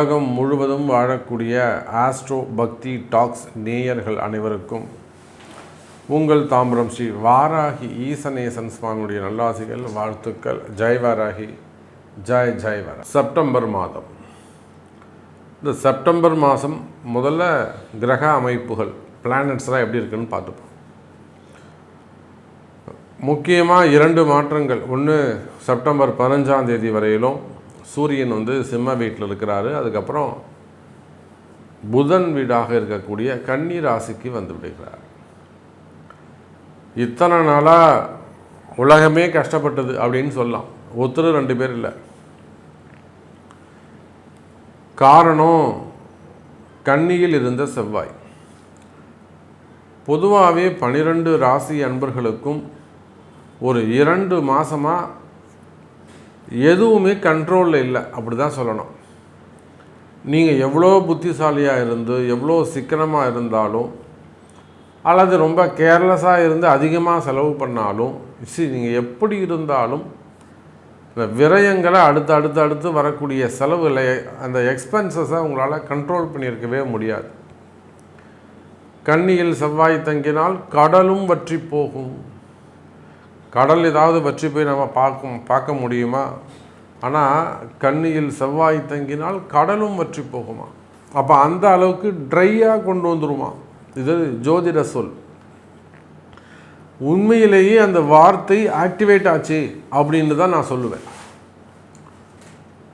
உலகம் முழுவதும் வாழக்கூடிய ஆஸ்ட்ரோ பக்தி டாக்ஸ் நேயர்கள் அனைவருக்கும் உங்கள் தாம்பரம் ஸ்ரீ வாராகி ஈசனேசன் சுவாமியுடைய நல்லாசிகள், வாழ்த்துக்கள். ஜெய் வாராகி, ஜெய் ஜெய் வாராகி. செப்டம்பர் மாதம். இந்த செப்டம்பர் மாதம் முதல்ல கிரக அமைப்புகள், பிளானட்ஸ்லாம் எப்படி இருக்குன்னு பார்த்துப்போம். முக்கியமாக 2 மாற்றங்கள். ஒன்று, செப்டம்பர் 15ஆம் தேதி வரையிலும் சூரியன் சிம்ம வீட்டில் இருக்கிறாரு. அதுக்கப்புறம் புதன் வீடாக இருக்கக்கூடிய கன்னி ராசிக்கு வந்து விடுகிறார். இத்தனை நாளாக உலகமே கஷ்டப்பட்டது அப்படின்னு சொல்லலாம். ஒருத்தர் 2 பேர் இல்லை. காரணம், கன்னியில் இருந்த செவ்வாய். பொதுவாகவே 12 ராசி அன்பர்களுக்கும் ஒரு 2 மாதமாக எதுவுமே கண்ட்ரோலில் இல்லை, அப்படி தான் சொல்லணும். நீங்கள் எவ்வளோ புத்திசாலியாக இருந்து எவ்வளோ சிக்கனமாக இருந்தாலும் அல்லது ரொம்ப கேர்லெஸ்ஸாக இருந்து அதிகமாக செலவு பண்ணாலும் நீங்கள் எப்படி இருந்தாலும் இந்த விரயங்களை அடுத்து வரக்கூடிய செலவுகளை, அந்த எக்ஸ்பென்சஸை உங்களால் கண்ட்ரோல் பண்ணியிருக்கவே முடியாது. கன்னியில் செவ்வாய் தங்கினால் கடலும் வற்றி போகும். கடல் ஏதாவது வற்றி போய் நம்ம பார்க்க முடியுமா? ஆனால் கன்னியில் செவ்வாய் தங்கினால் கடலும் வற்றி போகுமா? அப்போ அந்த அளவுக்கு ட்ரையாக கொண்டு வந்துருமா? இது ஜோதிட சொல். உண்மையிலேயே அந்த வார்த்தை ஆக்டிவேட் ஆச்சு அப்படின்னு தான் நான் சொல்லுவேன்.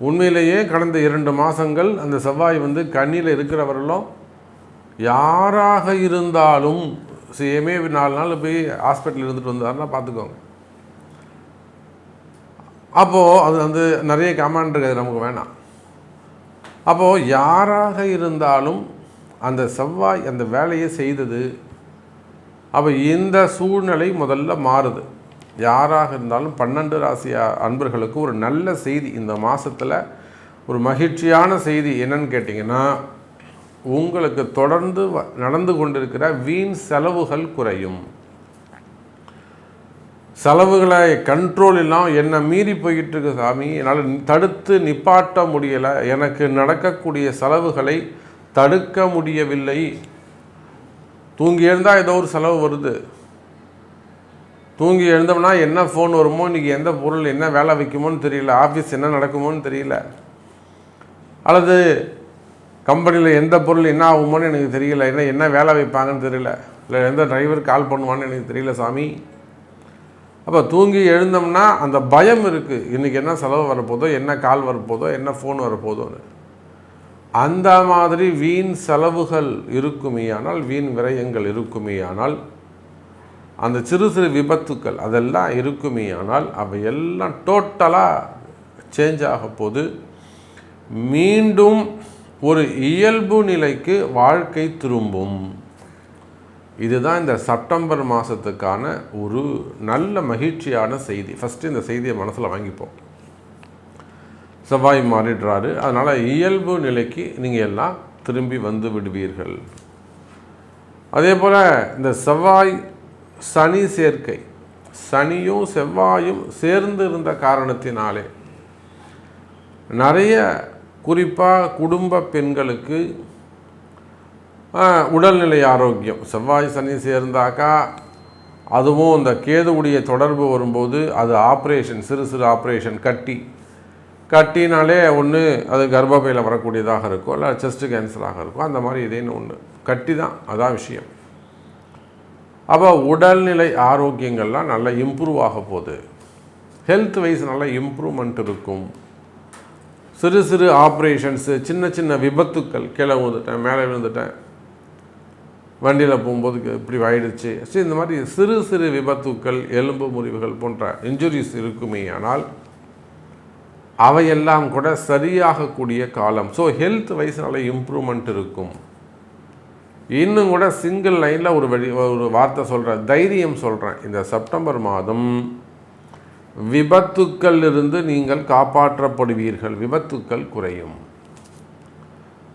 உண்மையிலேயே கடந்த 2 மாதங்கள் அந்த செவ்வாய் கன்னியில் இருக்கிறவர்களும் யாராக இருந்தாலும் சேமே 4 நாள் போய் ஹாஸ்பிட்டல் இருந்துட்டு வந்தாருன்னா பார்த்துக்கோங்க. அப்போது அது நிறைய கமெண்ட் இருக்குது, நமக்கு வேணாம். அப்போது யாராக இருந்தாலும் அந்த செவ்வாய் அந்த வேலையை செய்தது. அப்போ இந்த சூழ்நிலை முதல்ல மாறுது. யாராக இருந்தாலும் 12 ராசி அன்பர்களுக்கு ஒரு நல்ல செய்தி இந்த மாதத்தில், ஒரு மகிழ்ச்சியான செய்தி என்னன்னு கேட்டிங்கன்னா, உங்களுக்கு தொடர்ந்து நடந்து கொண்டிருக்கிற வீண் செலவுகள் குறையும். செலவுகளை கண்ட்ரோல் இல்லாமல் என்னை மீறி போய்கிட்டு இருக்கு சாமி, என்னால் தடுத்து நிப்பாட்ட முடியலை, எனக்கு நடக்கக்கூடிய செலவுகளை தடுக்க முடியவில்லை. தூங்கி எழுந்தால் ஏதோ ஒரு செலவு வருது. தூங்கி எழுந்தோம்னா என்ன ஃபோன் வருமோ, இன்றைக்கி எந்த பொருள் என்ன வேலை வைக்குமோன்னு தெரியல, ஆஃபீஸ் என்ன நடக்குமோன்னு தெரியல, அல்லது கம்பெனியில் எந்த பொருள் என்ன ஆகுமோன்னு எனக்கு தெரியல, என்ன வேலை வைப்பாங்கன்னு தெரியல, இல்லை எந்த டிரைவர் கால் பண்ணுவான்னு எனக்கு தெரியல சாமி. அப்போ தூங்கி எழுந்தோம்னா அந்த பயம் இருக்குது, இன்றைக்கி என்ன செலவு வரப்போதோ, என்ன கால் வரப்போதோ, என்ன ஃபோன் வரப்போதோன்னு. அந்த மாதிரி வீண் செலவுகள் இருக்குமேயானால், வீண் விரயங்கள் இருக்குமேயானால், அந்த சிறு சிறு விபத்துக்கள் அதெல்லாம் இருக்குமேயானால், அவையெல்லாம் டோட்டலாக சேஞ்ச் ஆக போது மீண்டும் ஒரு இயல்பு நிலைக்கு வாழ்க்கை திரும்பும். இதுதான் இந்த செப்டம்பர் மாதத்துக்கான ஒரு நல்ல மகிழ்ச்சியான செய்தி. ஃபஸ்ட்டு இந்த செய்தியை மனசில் வாங்கிப்போம். செவ்வாய் மாறிடுறாரு, அதனால் இயல்பு நிலைக்கு நீங்கள் எல்லாம் திரும்பி வந்து விடுவீர்கள். அதே போல் இந்த செவ்வாய் சனி சேர்க்கை, சனியும் செவ்வாயும் சேர்ந்து இருந்த காரணத்தினாலே நிறைய குறிப்பாக குடும்ப பெண்களுக்கு உடல்நிலை ஆரோக்கியம், செவ்வாய் சனி சேர்ந்தாக்கா அதுவும் இந்த கேதுவுடைய தொடர்பு வரும்போது அது ஆப்ரேஷன், சிறு சிறு ஆப்ரேஷன், கட்டினாலே ஒன்று அது கர்ப்பப்பையில் வரக்கூடியதாக இருக்கும், இல்லை செஸ்ட்டு கேன்சராக இருக்கும், அந்த மாதிரி இதேன்னு ஒன்று கட்டி தான், அதான் விஷயம். அப்போ உடல்நிலை ஆரோக்கியங்கள்லாம் நல்லா இம்ப்ரூவ் ஆக போகுது. ஹெல்த் வைஸ் நல்ல இம்ப்ரூவ்மெண்ட் இருக்கும். சிறு சிறு ஆப்ரேஷன்ஸு, சின்ன சின்ன விபத்துக்கள், கீழே விழுந்துட்டேன், மேலே விழுந்துட்டேன், வண்டியில் போகும்போது இப்படி ஆயிடுச்சு, இந்த மாதிரி சிறு சிறு விபத்துக்கள், எலும்பு முறிவுகள் போன்ற இன்ஜுரிஸ் இருக்குமே. ஆனால் அவையெல்லாம் கூட சரியாகக்கூடிய காலம். ஸோ ஹெல்த் வைஸ் நல்ல இம்ப்ரூவ்மெண்ட் இருக்கும். இன்னும் கூட சிங்கிள் லைனில் ஒரு வார்த்தை சொல்கிறேன், தைரியம் சொல்கிறேன். இந்த செப்டம்பர் மாதம் விபத்துக்கள் இருந்து நீங்கள் காப்பாற்றப்படுவீர்கள், விபத்துக்கள் குறையும்.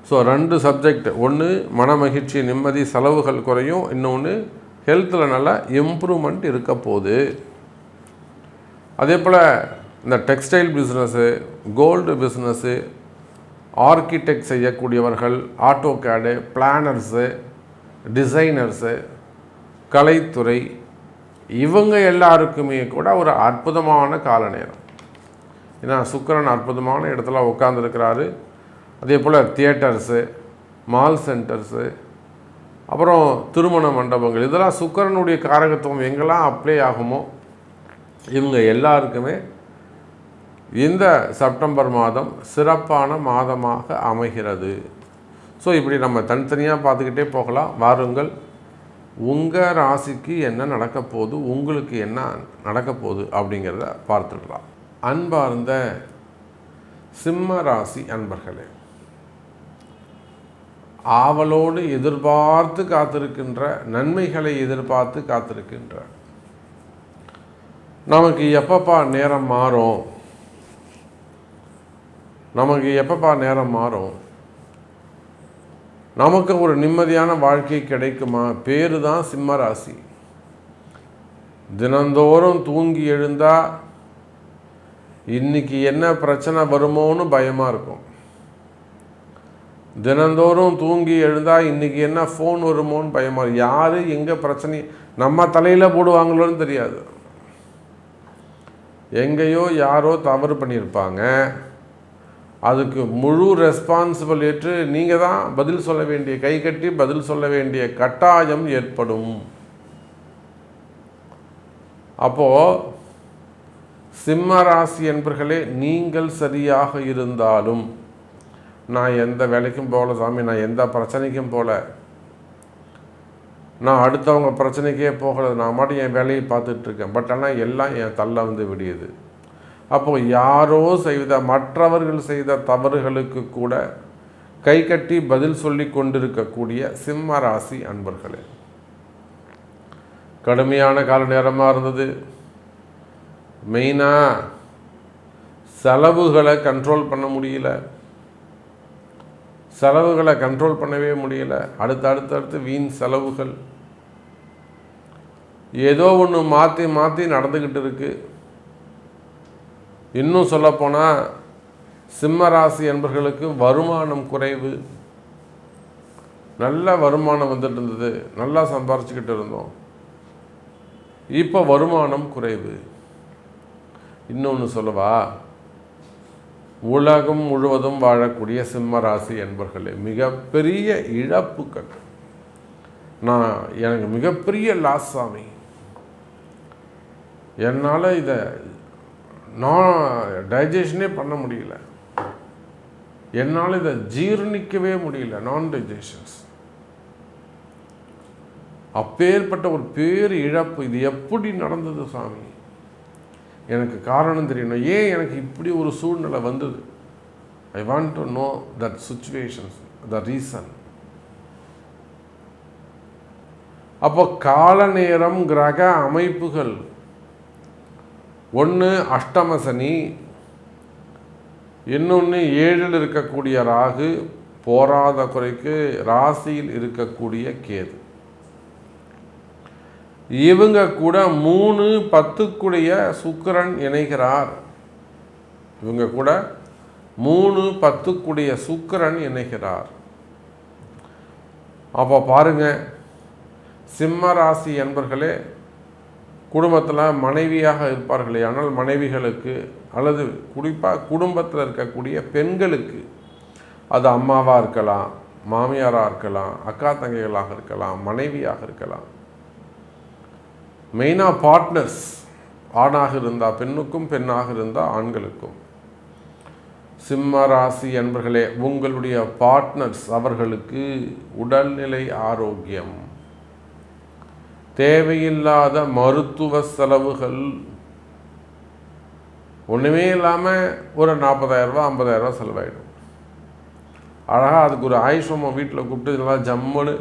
ஸோ 2 சப்ஜெக்ட், ஒன்று மன மகிழ்ச்சி நிம்மதி செலவுகள் குறையும், இன்னொன்று ஹெல்த்தில் நல்ல இம்ப்ரூவ்மெண்ட் இருக்க போகுது. அதே போல் இந்த textile business, gold business, architect செய்யக்கூடியவர்கள், ஆட்டோகேடு, பிளானர்ஸு, டிசைனர்ஸு, கலைத்துறை, இவங்க எல்லாருக்குமே கூட ஒரு அற்புதமான கால நேரம். ஏன்னா சுக்கிரன் அற்புதமான இடத்துல உட்காந்துருக்கிறாரு. அதே போல் தியேட்டர்ஸு, மால் சென்டர்ஸு, அப்புறம் திருமண மண்டபங்கள், இதெல்லாம் சுக்கிரனுடைய காரகத்துவம் எங்கெல்லாம் அப்ளை ஆகுமோ இவங்க எல்லாருக்குமே இந்த செப்டம்பர் மாதம் சிறப்பான மாதமாக அமைகிறது. ஸோ இப்படி நம்ம தனித்தனியாக பார்த்துக்கிட்டே போகலாம். வாருங்கள், உங்கள் ராசிக்கு என்ன நடக்க போகுது, உங்களுக்கு என்ன நடக்க போகுது அப்படிங்கிறத பார்த்துடலாம். அன்பார்ந்த சிம்ம ராசி அன்பர்களே, ஆவலோடு எதிர்பார்த்து காத்திருக்கின்ற, நன்மைகளை எதிர்பார்த்து காத்திருக்கின்ற, நமக்கு எப்பப்பா நேரம் மாறும், நமக்கு எப்பப்பா நேரம் மாறும், நமக்கு ஒரு நிம்மதியான வாழ்க்கை கிடைக்குமா? பேரு தான் சிம்ம ராசி. தினந்தோறும் தூங்கி எழுந்தா இன்னைக்கு என்ன பிரச்சனை வருமோன்னு பயமாக இருக்கும். தினந்தோறும் தூங்கி எழுந்தா இன்றைக்கி என்ன ஃபோன் வருமோன்னு பயமாக இருக்கும். யார் எங்கே பிரச்சனை நம்ம தலையில் போடுவாங்களோன்னு தெரியாது. எங்கேயோ யாரோ தவறு பண்ணியிருப்பாங்க, அதுக்கு முழு ரெஸ்பான்சிபிள் ஏற்று நீங்கள் தான் பதில் சொல்ல வேண்டிய, கை கட்டி பதில் சொல்ல வேண்டிய கட்டாயம் ஏற்படும். அப்போது சிம்ம ராசி என்பர்களே, நீங்கள் சரியாக இருந்தாலும், நான் எந்த வேலைக்கும் போகல சாமி, நான் எந்த பிரச்சனைக்கும் போகல, நான் அடுத்தவங்க பிரச்சனைக்கே போகலை, நான் மட்டும் என் வேலையை பார்த்துட்ருக்கேன், பட் ஆனால் எல்லாம் என் தள்ள வந்து விடியுது. அப்போது யாரோ செய்த, மற்றவர்கள் செய்த தவறுகளுக்கு கூட கை கட்டி பதில் சொல்லி கொண்டிருக்கக்கூடிய சிம்ம ராசி அன்பர்களே, கடுமையான கால நேரமாக இருந்தது. மெயினாக செலவுகளை கண்ட்ரோல் பண்ண முடியல, செலவுகளை கண்ட்ரோல் பண்ணவே முடியல. அடுத்தடுத்து வீண் செலவுகள் ஏதோ ஒன்று மாற்றி மாற்றி நடந்துக்கிட்டு இருக்கு. இன்னும் சொல்லப்போனால் சிம்ம ராசி என்பவர்களுக்கு வருமானம் குறைவு. நல்ல வருமானம் வந்துட்டு இருந்தது, நல்லா சம்பாரிச்சுக்கிட்டு இருந்தோம், இப்போ வருமானம் குறைவு. இன்னொன்று சொல்லவா, உலகம் முழுவதும் வாழக்கூடிய சிம்ம ராசி என்பர்களே, மிகப்பெரிய இழப்புகள். எனக்கு மிகப்பெரிய லாஸ் சாமி, என்னால் இதை நான் டைஜஷனே பண்ண முடியல, என்னால் இதை ஜீர்ணிக்கவே முடியல, நான் டைஜஷன்ஸ். அப்பேற்பட்ட ஒரு பேர் இழப்பு. இது எப்படி நடந்தது சாமி? எனக்கு காரணம் தெரியணும். ஏன் எனக்கு இப்படி ஒரு சூழ்நிலை வந்தது? I want to know that situations, the reason. அப்போ கால நேரம், கிரக அமைப்புகள், ஒன்று அஷ்டம சனி, இன்னொன்று 7ல் இருக்கக்கூடிய ராகு, போராத குறைக்கு ராசியில் இருக்கக்கூடிய கேது, இவங்க கூட 3-10 சுக்கிரன் இணைகிறார். இவங்க கூட 3-10 சுக்கிரன் இணைகிறார். அப்போ பாருங்க, சிம்ம ராசி என்பர்களே, குடும்பத்தில் மனைவியாக இருப்பார்களே, ஆனால் மனைவிகளுக்கு அல்லது குறிப்பாக குடும்பத்தில் இருக்கக்கூடிய பெண்களுக்கு, அது அம்மாவாக இருக்கலாம், மாமியாராக இருக்கலாம், அக்கா தங்கைகளாக இருக்கலாம், மனைவியாக இருக்கலாம், மெயினாக பார்ட்னர்ஸ், ஆணாக இருந்தால் பெண்ணுக்கும், பெண்ணாக இருந்தால் ஆண்களுக்கும். சிம்ம ராசி என்பர்களே, உங்களுடைய பார்ட்னர்ஸ், அவர்களுக்கு உடல்நிலை ஆரோக்கியம், தேவையில்லாத மருத்துவ செலவுகள், ஒன்றுமே இல்லாமல் ஒரு 40,000 50,000 செலவாயிடும். அழகாக அதுக்கு ஒரு ஆயுஷ்மம் வீட்டில் கூப்பிட்டு இதெல்லாம் ஜம்முன்னு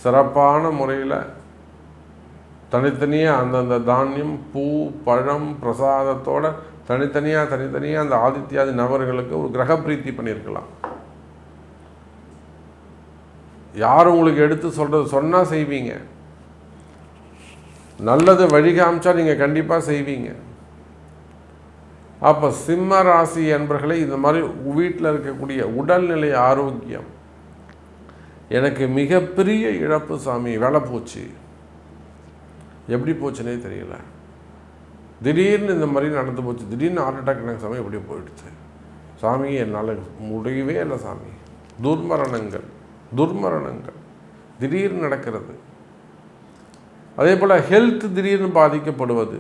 சிறப்பான முறையில் தனித்தனியாக அந்தந்த தானியம், பூ, பழம், பிரசாதத்தோட தனித்தனியாக அந்த ஆதித்யாதி நபர்களுக்கு ஒரு கிரக பிரீத்தி பண்ணியிருக்கலாம். யார் உங்களுக்கு எடுத்து சொன்னால் செய்வீங்க, நல்லது வழிகாமிச்சா நீங்கள் கண்டிப்பாக செய்வீங்க. அப்போ சிம்ம ராசி என்பர்களே, இந்த மாதிரி வீட்டில் இருக்கக்கூடிய உடல்நிலை ஆரோக்கியம், எனக்கு மிகப்பெரிய இழப்பு சாமி, வேலை போச்சு, எப்படி போச்சுன்னே தெரியல, திடீர்னு இந்த மாதிரி நடந்து போச்சு, திடீர்னு ஹார்ட் அட்டாக் எனக்கு சாமி எப்படி போயிடுச்சு சாமி, என்னால் முடியவே இல்லை சாமி, துர்மரணங்கள் திடீர்னு நடக்கிறது. அதே போல் ஹெல்த் திடீர்னு பாதிக்கப்படுவது,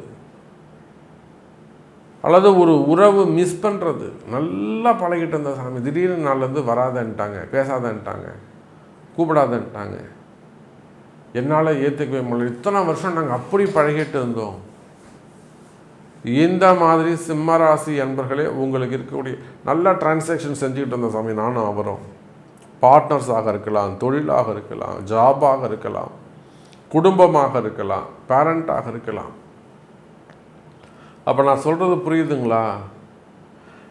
அல்லது ஒரு உறவு மிஸ் பண்ணுறது, நல்லா பழகிட்டு இருந்த சாமி திடீர்னு நாள்லேருந்து வராதன்ட்டாங்க, பேசாதன்ட்டாங்க, கூப்பிடாதன்ட்டாங்க, என்னால் ஏற்றுக்கவே முடியல, இத்தனை வருஷம் நாங்கள் அப்படி பழகிட்டு இருந்தோம். இந்த மாதிரி சிம்மராசி அன்பர்களே, உங்களுக்கு இருக்கக்கூடிய நல்ல டிரான்சாக்ஷன் செஞ்சுக்கிட்டு இருந்த சாமி நானும் அவரும், பார்ட்னர்ஸாக இருக்கலாம், தொழிலாக இருக்கலாம், ஜாபாக இருக்கலாம், குடும்பமாக இருக்கலாம், பேரண்ட்டாக இருக்கலாம். அப்போ நான் சொல்கிறது புரியுதுங்களா?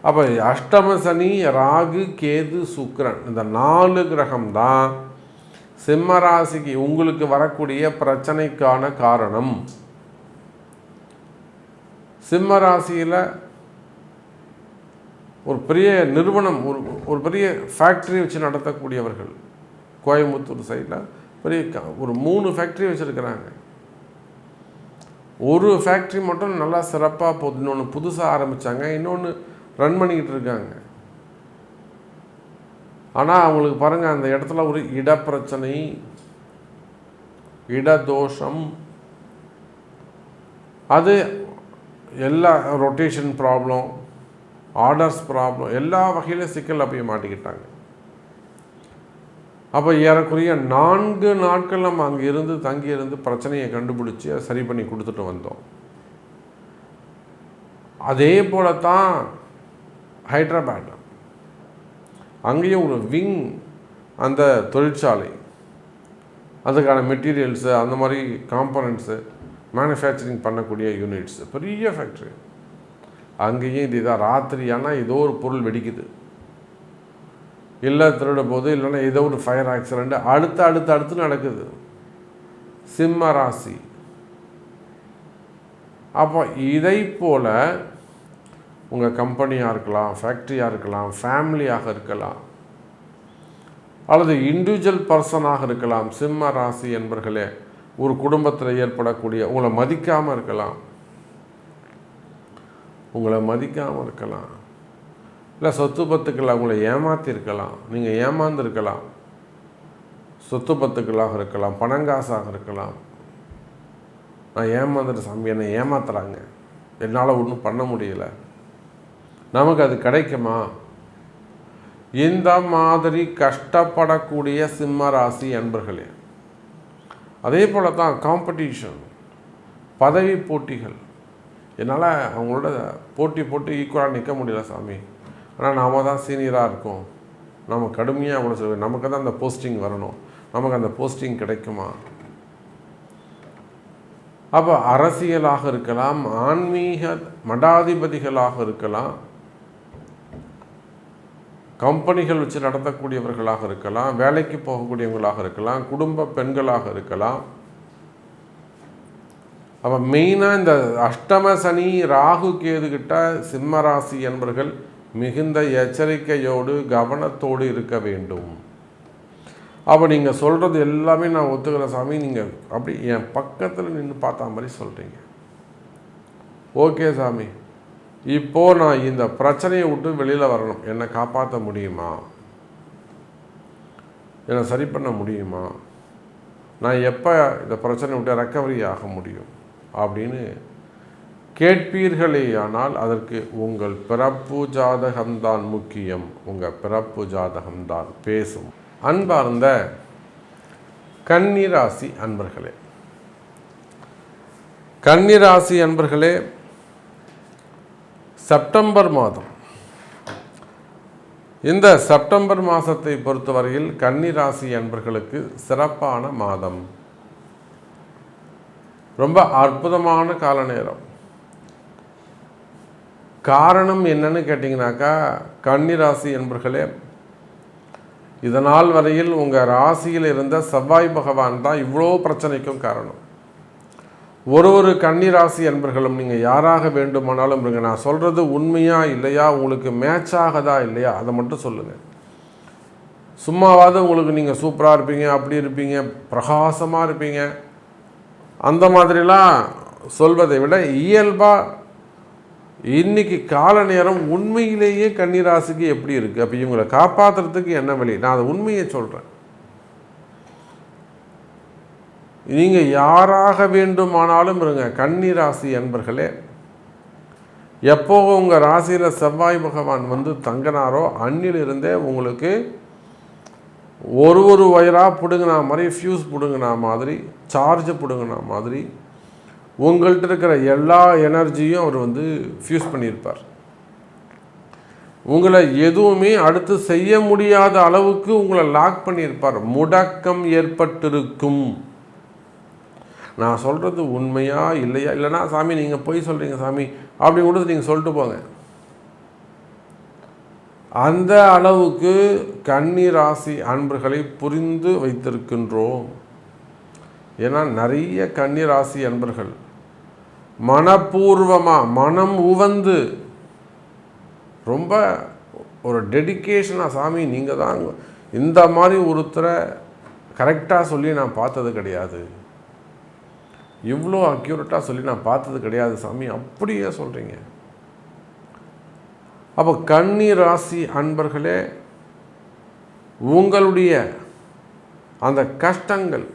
அப்போ அஷ்டம சனி, ராகு, கேது, சுக்கிரன், இந்த 4 கிரகம் தான் சிம்மராசிக்கு உங்களுக்கு வரக்கூடிய பிரச்சனைக்கான காரணம். சிம்மராசியில் ஒரு பெரிய நிறுவனம், ஒரு பெரிய ஃபேக்ட்ரி வச்சு நடத்தக்கூடியவர்கள், கோயம்புத்தூர் சைடில் பெரிய ஒரு 3 ஃபேக்ட்ரி வச்சுருக்கிறாங்க. ஒரு ஃபேக்ட்ரி மட்டும் நல்லா சிறப்பாக போகுது, இன்னொன்று புதுசாக ஆரம்பித்தாங்க, இன்னொன்று ரன் பண்ணிக்கிட்டு இருக்காங்க. ஆனால் அவங்களுக்கு பாருங்கள், அந்த இடத்துல ஒரு இடப்பிரச்சனை, இடதோஷம், அது எல்லா ரொட்டேஷன் ப்ராப்ளம், ஆர்டர்ஸ் ப்ராப்ளம், எல்லா வகையிலும் சிக்கலில் போய் மாட்டிக்கிட்டாங்க. அப்போ ஏறக்குறைய 4 நாட்கள் நம்ம அங்கே இருந்து தங்கி இருந்து பிரச்சனையை கண்டுபிடிச்சி அதை சரி பண்ணி கொடுத்துட்டு வந்தோம். அதே போல தான் ஹைதராபாத், அங்கேயும் ஒரு விங், அந்த தொழிற்சாலை, அதுக்கான மெட்டீரியல்ஸு, அந்த மாதிரி காம்பனன்ட்ஸு மேனுஃபேக்சரிங் பண்ணக்கூடிய யூனிட்ஸ், பெரிய ஃபேக்ட்ரி. அங்கேயும் இது தான், ராத்திரி ஆனால் ஏதோ ஒரு பொருள் வெடிக்குது, இல்லை திருட போது, இல்லைன்னா ஏதோ ஒரு ஃபயர் ஆக்சிடெண்ட், அடுத்து நடக்குது. சிம்ம ராசி. அப்போ இதை போல் உங்கள் கம்பெனியாக இருக்கலாம், ஃபேக்ட்ரியாக இருக்கலாம், ஃபேமிலியாக இருக்கலாம், அல்லது இண்டிவிஜுவல் பர்சனாக இருக்கலாம். சிம்ம ராசி என்பர்களே, ஒரு குடும்பத்தில் ஏற்படக்கூடிய, உங்களை மதிக்காமல் இருக்கலாம், இல்லை சொத்து பத்துக்களை அவங்கள ஏமாற்றிருக்கலாம், நீங்கள் ஏமாந்துருக்கலாம், சொத்து பத்துக்களாக இருக்கலாம், பணங்காசாக இருக்கலாம். நான் ஏமாந்துட்டு சாமி, என்னை ஏமாத்துறாங்க, என்னால் ஒன்றும் பண்ண முடியல, நமக்கு அது கிடைக்குமா? இந்த மாதிரி கஷ்டப்படக்கூடிய சிம்ம ராசி அன்பர்களே. அதே போல தான் காம்படிஷன், பதவி போட்டிகள், என்னால் அவங்களோட போட்டு ஈக்குவலாக நிற்க முடியல சாமி, ஆனால் நாம் தான் சீனியராக இருக்கோம், நம்ம கடுமையாக அவ்வளோ சொல்லுவோம், நமக்கு தான் அந்த போஸ்டிங் வரணும், நமக்கு அந்த போஸ்டிங் கிடைக்குமா? அப்போ அரசியலாக இருக்கலாம், ஆன்மீக மடாதிபதிகளாக இருக்கலாம், கம்பெனிகள் வச்சு நடத்தக்கூடியவர்களாக இருக்கலாம், வேலைக்கு போகக்கூடியவங்களாக இருக்கலாம், குடும்ப பெண்களாக இருக்கலாம். அப்போ மெயினாக இந்த அஷ்டம சனி, ராகு, கேதுகிட்ட சிம்மராசி என்பர்கள் மிகுந்த எச்சரிக்கையோடு கவனத்தோடு இருக்க வேண்டும். அப்போ நீங்கள் சொல்கிறது எல்லாமே நான் ஒத்துக்கிற சாமி, நீங்கள் அப்படி என் பக்கத்தில் நின்று பார்த்தா மாதிரி சொல்கிறீங்க. ஓகே சாமி, இப்போது நான் இந்த பிரச்சனையை விட்டு வெளியில் வரணும், என்னை காப்பாற்ற முடியுமா, என்னை சரி பண்ண முடியுமா, நான் எப்போ இந்த பிரச்சனை விட்டு ரெக்கவரி ஆக முடியும் அப்படின்னு கேட்பீர்களே. ஆனால் அதற்கு உங்கள் பிறப்பு ஜாதகம்தான் முக்கியம், உங்கள் பிறப்பு ஜாதகம்தான் பேசும். அன்பார்ந்த கன்னிராசி அன்பர்களே, கன்னிராசி அன்பர்களே, செப்டம்பர் மாதம், இந்த செப்டம்பர் மாதத்தை பொறுத்தவரையில் கன்னிராசி அன்பர்களுக்கு சிறப்பான மாதம், ரொம்ப அற்புதமான கால நேரம். காரணம் என்னன்னு கேட்டிங்கனாக்கா, கன்னிராசி என்பர்களே, இதனால் வரையில் உங்கள் ராசியில் இருந்த செவ்வாய் பகவான் தான் இவ்வளோ பிரச்சனைக்கும் காரணம். ஒரு கன்னிராசி அன்பர்களும் நீங்கள் யாராக வேண்டுமானாலும் இருங்க, நான் சொல்கிறது உண்மையா இல்லையா, உங்களுக்கு மேட்ச் ஆகதா இல்லையா அதை மட்டும் சொல்லுங்கள். சும்மாவாவது உங்களுக்கு நீங்கள் சூப்பராக இருப்பீங்க, அப்படி இருப்பீங்க, பிரகாசமாக இருப்பீங்க, அந்த மாதிரிலாம் சொல்வதை விட இயல்பாக இன்னைக்கு கால நேரம் உண்மையிலேயே கன்னிராசிக்கு எப்படி இருக்குது, அப்போ இவங்களை காப்பாற்றுறதுக்கு என்ன வழி, நான் அதை உண்மையை சொல்கிறேன். நீங்கள் யாராக வேண்டுமானாலும் இருங்க கன்னிராசி அன்பர்களே, எப்போ உங்கள் ராசியில் செவ்வாய் பகவான் வந்து தங்கினாரோ அன்னிலிருந்தே உங்களுக்கு ஒரு வயராக பிடுங்கினா மாதிரி, ஃபியூஸ் பிடுங்கினா மாதிரி, சார்ஜ் பிடுங்கினா மாதிரி உங்கள்கிட்ட இருக்கிற எல்லா எனர்ஜியும் அவர் வந்து ஃபியூஸ் பண்ணியிருப்பார். உங்களை எதுவுமே அடுத்து செய்ய முடியாத அளவுக்கு உங்களை லாக் பண்ணியிருப்பார். முடக்கம் ஏற்பட்டிருக்கும். நான் சொல்கிறது உண்மையா இல்லையா, இல்லைனா சாமி நீங்கள் போய் சொல்கிறீங்க சாமி அப்படி கூட நீங்கள் சொல்லிட்டு போங்க. அந்த அளவுக்கு கன்னி ராசி அன்பர்களை புரிந்து வைத்திருக்கின்றோம். ஏன்னா நிறைய கன்னி ராசி அன்பர்கள் மனப்பூர்வமாக மனம் உவந்து ரொம்ப ஒரு டெடிக்கேஷனாக, சாமி நீங்கள் தான் இந்த மாதிரி ஒருத்தரை கரெக்டாக சொல்லி நான் பார்த்தது கிடையாது, இவ்வளோ அக்யூரேட்டாக சொல்லி நான் பார்த்தது கிடையாது சாமி, அப்படியே சொல்கிறீங்க. அப்போ கன்னி ராசி அன்பர்களே, உங்களுடைய அந்த கஷ்டங்கள்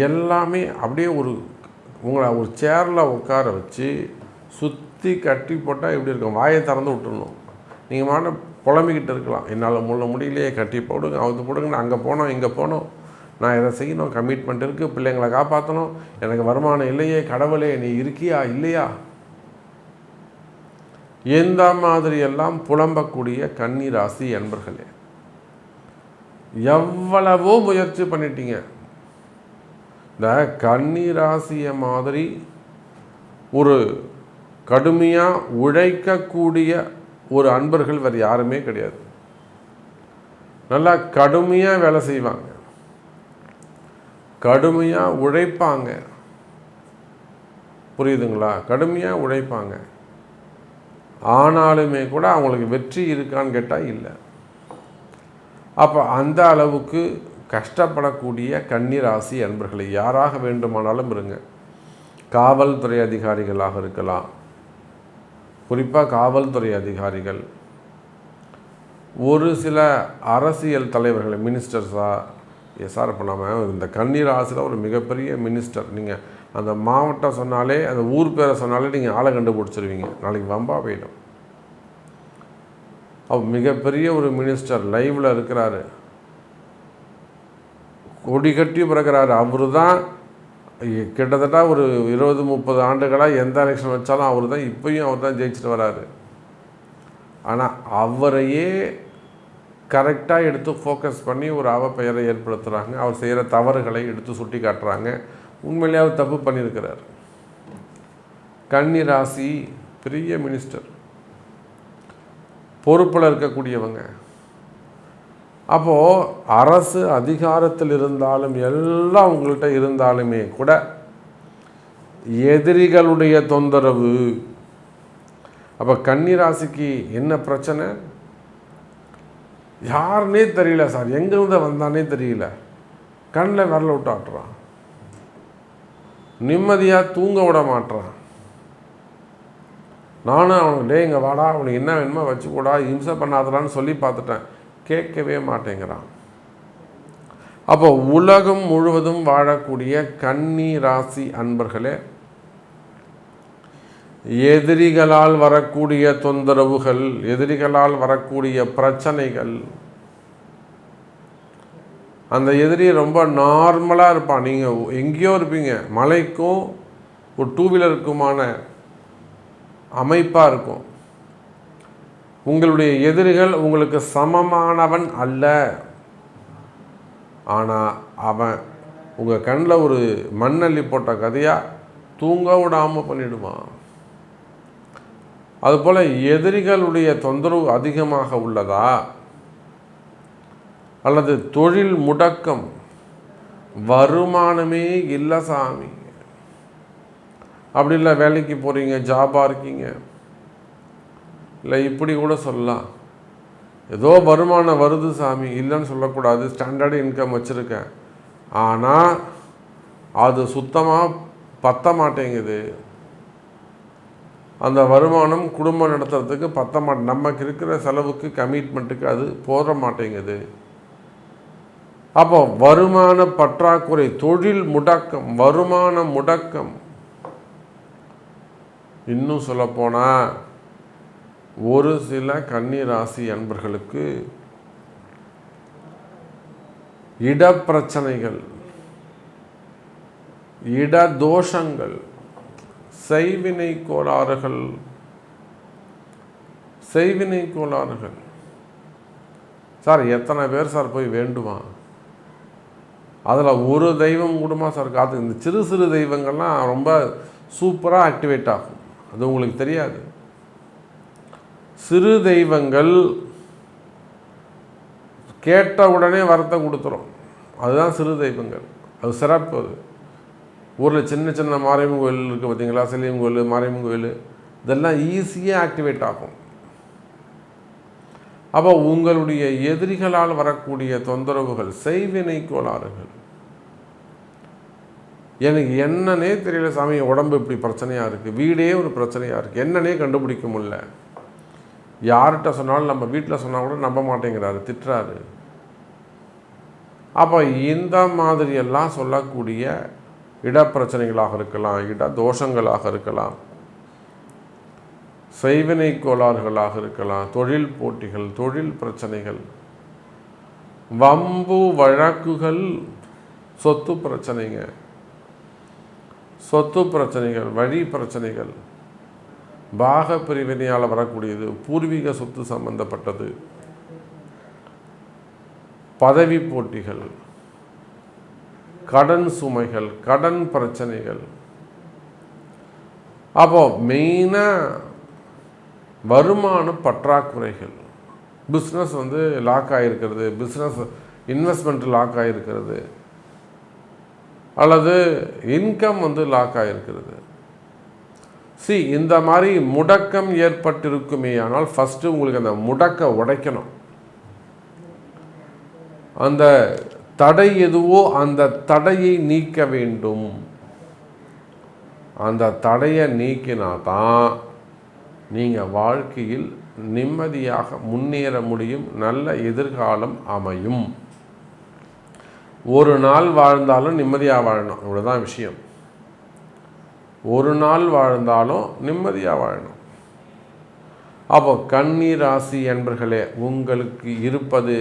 எல்லாமே அப்படியே உங்களை ஒரு சேரில் உட்கார வச்சு சுற்றி கட்டி போட்டால் எப்படி இருக்கும், வாயை திறந்து விட்டுடணும். நீங்கள் மாட்ட புலம்பிக்கிட்டு இருக்கலாம், என்னால் முடியலையே, கட்டி போடுங்க, அவுத்து போடுங்க, அங்கே போனோம் இங்கே போனோம், நான் இதை செய்யணும், கமிட்மெண்ட் இருக்குது, பிள்ளைங்களை காப்பாற்றணும், எனக்கு வருமானம் இல்லையே, கடவுளே நீ இருக்கியா இல்லையா, எந்த மாதிரியெல்லாம் புலம்பக்கூடிய கன்னி ராசி அன்பர்களே, எவ்வளவோ முயற்சி பண்ணிட்டீங்க. இந்த கன்னி ராசியை மாதிரி ஒரு கடுமையாக உழைக்கக்கூடிய ஒரு அன்பர்கள் வேறு யாருமே கிடையாது. நல்லா கடுமையாக வேலை செய்வாங்க, கடுமையாக உழைப்பாங்க, புரியுதுங்களா, கடுமையாக உழைப்பாங்க. ஆனாலுமே கூட அவங்களுக்கு வெற்றி இருக்கான்னு கேட்டால் இல்லை. அப்போ அந்த அளவுக்கு கஷ்டப்படக்கூடிய கன்னி ராசி அன்பர்களை யாராக வேண்டுமானாலும் இருங்க. காவல்துறை அதிகாரிகளாக இருக்கலாம், குறிப்பாக காவல்துறை அதிகாரிகள், ஒரு சில அரசியல் தலைவர்கள், மினிஸ்டர்ஸாக சார். இப்போ நம்ம இந்த கன்னி ராசியில் ஒரு மிகப்பெரிய மினிஸ்டர், நீங்கள் அந்த மாவட்டம் சொன்னாலே, அந்த ஊர் பேரை சொன்னாலே நீங்கள் ஆளை கண்டுபிடிச்சிருவீங்க, நாளைக்கு வம்பா போயிடும். அவர் மிகப்பெரிய ஒரு மினிஸ்டர் லைவில் இருக்கிறாரு, கொடி கட்டி பிறக்கிறாரு. அவர் தான் கிட்டத்தட்ட ஒரு 20-30 ஆண்டுகளாக எந்த எலெக்ஷன் வச்சாலும் அவர் தான், இப்பயும் அவர் தான் ஜெயிச்சுட்டு வராரு. ஆனால் அவரையே கரெக்டாக எடுத்து ஃபோக்கஸ் பண்ணி ஒரு அவப்பெயரை ஏற்படுத்துகிறாங்க. அவர் செய்கிற தவறுகளை எடுத்து சுட்டி காட்டுறாங்க. உண்மையிலேயே அவர் தப்பு பண்ணியிருக்கிறார். கன்னி ராசி பெரிய மினிஸ்டர், பொறுப்பில் இருக்கக்கூடியவங்க. அப்போது அரசு அதிகாரத்தில் இருந்தாலும் எல்லாம் உங்கள்கிட்ட இருந்தாலுமே கூட எதிரிகளுடைய தொந்தரவு. அப்போ கன்னி ராசிக்கு என்ன பிரச்சனை, யாருன்னே தெரியல சார், எங்கேருந்து வந்தானே தெரியல, கண்ணில் விரல விட்டு ஆட்டுறான், நிம்மதியாக தூங்க விட மாட்டான். நானும் அவனுக்கு டே இங்கே வாடா, அவனுக்கு என்ன வேணுமோ வச்சுக்கூடா, இம்சை பண்ணாதடான்னு சொல்லி பார்த்துட்டேன், கேட்கவே மாட்டேங்கிறான். அப்போ உலகம் முழுவதும் வாழக்கூடிய கன்னி ராசி அன்பர்களே, எதிரிகளால் வரக்கூடிய தொந்தரவுகள், எதிரிகளால் வரக்கூடிய பிரச்சனைகள், அந்த எதிரி ரொம்ப நார்மலாக இருப்பான், நீங்கள் எங்கேயோ இருப்பீங்க, மலைக்கும் ஒரு 2 வீலருக்குமான அமைப்பாக இருக்கும். உங்களுடைய எதிரிகள் உங்களுக்கு சமமானவன் அல்ல, ஆனால் அவன் உங்கள் கண்ணில் ஒரு மண்ணள்ளி போட்ட கதையாக தூங்க விடாமல் பண்ணிவிடுவான். அதுபோல் எதிரிகளுடைய தொந்தரவு அதிகமாக உள்ளதா, அல்லது தொழில் முடக்கம், வருமானமே இல்லை சாமி, அப்படி இல்லை வேலைக்கு போகிறீங்க, ஜாபாக இருக்கீங்க, இல்லை இப்படி கூட சொல்லலாம், ஏதோ வருமானம் வருது சாமி, இல்லைன்னு சொல்லக்கூடாது, ஸ்டாண்டர்டு இன்கம் வச்சுருக்கேன், ஆனால் அது சுத்தமாக பத்த மாட்டேங்குது, அந்த வருமானம் குடும்பம் நடத்துறதுக்கு பத்த நமக்கு இருக்கிற செலவுக்கு கமிட்மெண்ட்டுக்கு அது போத மாட்டேங்குது. அப்போ வருமான பற்றாக்குறை, தொழில் முடக்கம், வருமான முடக்கம். இன்னும் சொல்லப்போனால் ஒரு சில கன்னி ராசி அன்பர்களுக்கு இடப்பிரச்சனைகள், இடதோஷங்கள், செய்வினை கோளாறுகள். சார் எத்தனை பேர் சார் போய் வேண்டுமா? அதில் ஒரு தெய்வம் கூடமா சார் காத்து? இந்த சிறு சிறு தெய்வங்கள்லாம் ரொம்ப சூப்பராக ஆக்டிவேட் ஆகும், அது உங்களுக்கு தெரியாது. சிறு தெய்வங்கள் கேட்ட உடனே வரத்தை கொடுத்துரும், அதுதான் சிறு தெய்வங்கள், அது சிறப்பு. அது ஊரில் சின்ன சின்ன மாரியம்மன் கோயில் இருக்குது பார்த்தீங்களா, செல்லியம் கோயில், மாரியம்மன் கோயில், இதெல்லாம் ஈஸியாக ஆக்டிவேட் ஆகும். அப்போ உங்களுடைய எதிரிகளால் வரக்கூடிய தொந்தரவுகள், செய்வினை கோளாறுகள், எனக்கு என்னன்னே தெரியல சாமி, உடம்பு இப்படி பிரச்சனையாக இருக்குது, வீடே ஒரு பிரச்சனையாக இருக்குது, என்னன்னே கண்டுபிடிக்க முடியல, யார்கிட்ட சொன்னாலும், நம்ம வீட்டில் சொன்னால் கூட நம்ப மாட்டேங்கிறாரு, திட்டுறாரு. அப்போ இந்த மாதிரியெல்லாம் சொல்லக்கூடிய இடப்பிரச்சனைகளாக இருக்கலாம், இட தோஷங்களாக இருக்கலாம், செய்வினை கோளாறுகளாக இருக்கலாம், தொழில் போட்டிகள், தொழில் பிரச்சனைகள், வம்பு வழக்குகள், சொத்து பிரச்சனைங்க, வழி பிரச்சனைகள், பாக பிரிவினையால் வரக்கூடியது, பூர்வீக சொத்து சம்பந்தப்பட்டது, பதவி போட்டிகள், கடன் சுமைகள், கடன் பிரச்சனைகள். அப்போ மெயினாக வருமான பற்றாக்குறைகள், பிஸ்னஸ் லாக் ஆகிருக்கிறது, பிஸ்னஸ் இன்வெஸ்ட்மெண்ட் லாக் ஆகிருக்கிறது, அல்லது இன்கம் லாக் ஆகிருக்கிறது. இந்த மாதிரி முடக்கம் ஏற்பட்டிருக்குமே, ஆனால் ஃபஸ்ட்டு உங்களுக்கு அந்த முடக்க உடைக்கணும். அந்த தடை எதுவோ அந்த தடையை நீக்க வேண்டும். அந்த தடையை நீக்கினாதான் நீங்கள் வாழ்க்கையில் நிம்மதியாக முன்னேற முடியும், நல்ல எதிர்காலம் அமையும். ஒரு நாள் வாழ்ந்தாலும் நிம்மதியாக வாழணும், இவ்வளோதான் விஷயம். ஒரு நாள் வாழ்ந்தாலும் நிம்மதியாக வாழணும். அப்போ கன்னி ராசி என்பர்களே, உங்களுக்கு இருப்பது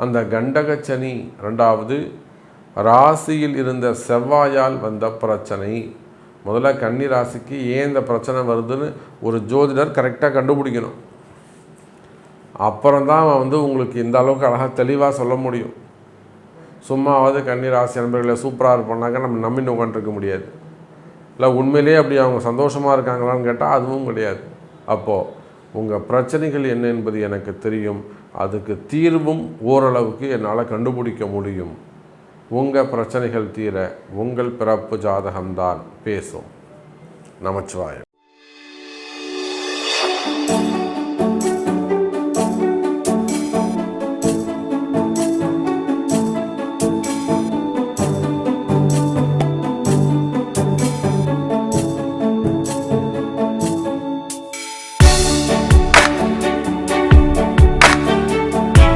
அந்த கண்டகச்சனி, 2வது ராசியில் இருந்த செவ்வாயால் வந்த பிரச்சனை. முதல்ல கன்னி ராசிக்கு ஏன் இந்த பிரச்சனை வருதுன்னு ஒரு ஜோதிடர் கரெக்டாக கண்டுபிடிக்கணும். அப்புறம்தான் உங்களுக்கு இந்த அளவுக்கு அழகாக தெளிவாக சொல்ல முடியும். சும்மாவது கன்னி ராசி நண்பர்களை சூப்பராக இருப்பாங்க நம்ம நம்பின்னு உட்காந்துருக்க முடியாது. இல்லை உண்மையிலே அப்படி அவங்க சந்தோஷமாக இருக்காங்களான்னு கேட்டால் அதுவும் கிடையாது. அப்போது உங்கள் பிரச்சனைகள் என்ன என்பது எனக்கு தெரியும், அதுக்கு தீர்வும் ஓரளவுக்கு என்னால் கண்டுபிடிக்க முடியும். உங்கள் பிரச்சனைகள் தீர உங்கள் பிறப்பு ஜாதகம்தான் பேசும். நமச்சிவாயம்.